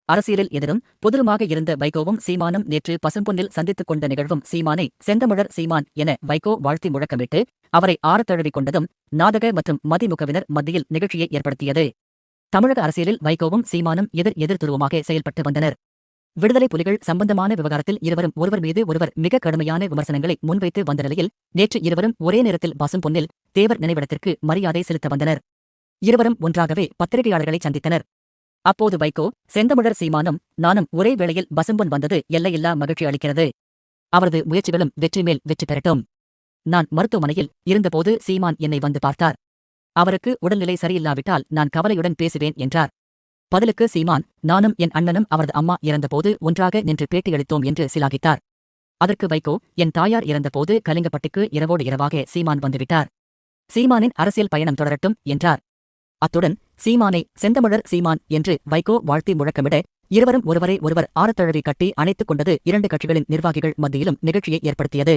அரசியலில் எதிரும் புதிருமாக இருந்த வைகோவும் சீமானும் நேற்று பசும்பொன்னில் சந்தித்துக் கொண்ட நிகழ்வும் சீமானை செந்தமிழர் சீமான் என வைகோ வாழ்த்தி முழக்கமிட்டு அவரை ஆரத்தழுவிக் கொண்டதும் நாடக மற்றும் மதிமுகவினர் மத்தியில் நிகழ்ச்சியை ஏற்படுத்தியது. தமிழக அரசியலில் வைகோவும் சீமானும் எதிர் துருவமாக செயல்பட்டு வந்தனர். விடுதலை புலிகள் சம்பந்தமான விவகாரத்தில் இருவரும் ஒருவர் மீது ஒருவர் மிக கடுமையான விமர்சனங்களை முன்வைத்து வந்த நிலையில் நேற்று இருவரும் ஒரே நேரத்தில் பசும்பொன்னில் தேவர் நினைவிடத்திற்கு மரியாதை செலுத்த வந்தனர். இருவரும் ஒன்றாகவே பத்திரிகையாளர்களை சந்தித்தனர். அப்போது வைகோ, செந்தமிழர் சீமானும் நானும் ஒரே வேளையில் பசும்பொன் வந்தது எல்லையில்லா மகிழ்ச்சி அளிக்கிறது. அவரது முயற்சிகளும் வெற்றி மேல் வெற்றி பெறட்டும். நான் மருத்துவமனையில் இருந்தபோது சீமான் என்னை வந்து பார்த்தார். அவருக்கு உடல்நிலை சரியில்லாவிட்டால் நான் கவலையுடன் பேசுவேன் என்றார். பதிலுக்கு சீமான், நானும் என் அண்ணனும் அவரது அம்மா இறந்தபோது ஒன்றாக நின்று பேட்டியளித்தோம் என்று சிலாகித்தார். அதற்கு வைகோ, என் தாயார் இறந்தபோது கலிங்கப்பட்டிக்கு இரவோடு இரவாக சீமான் வந்துவிட்டார். சீமானின் அரசியல் பயணம் தொடரட்டும் என்றார். அத்துடன் சீமானை செந்தமிழர் சீமான் என்று வைகோ வாழ்த்தி முழக்கமிட இருவரும் ஒருவரை ஒருவர் ஆரத்தழுவி கட்டி அணைத்துக் கொண்டது இரண்டு கட்சிகளின் நிர்வாகிகள் மத்தியிலும் நிகழ்ச்சியை ஏற்படுத்தியது.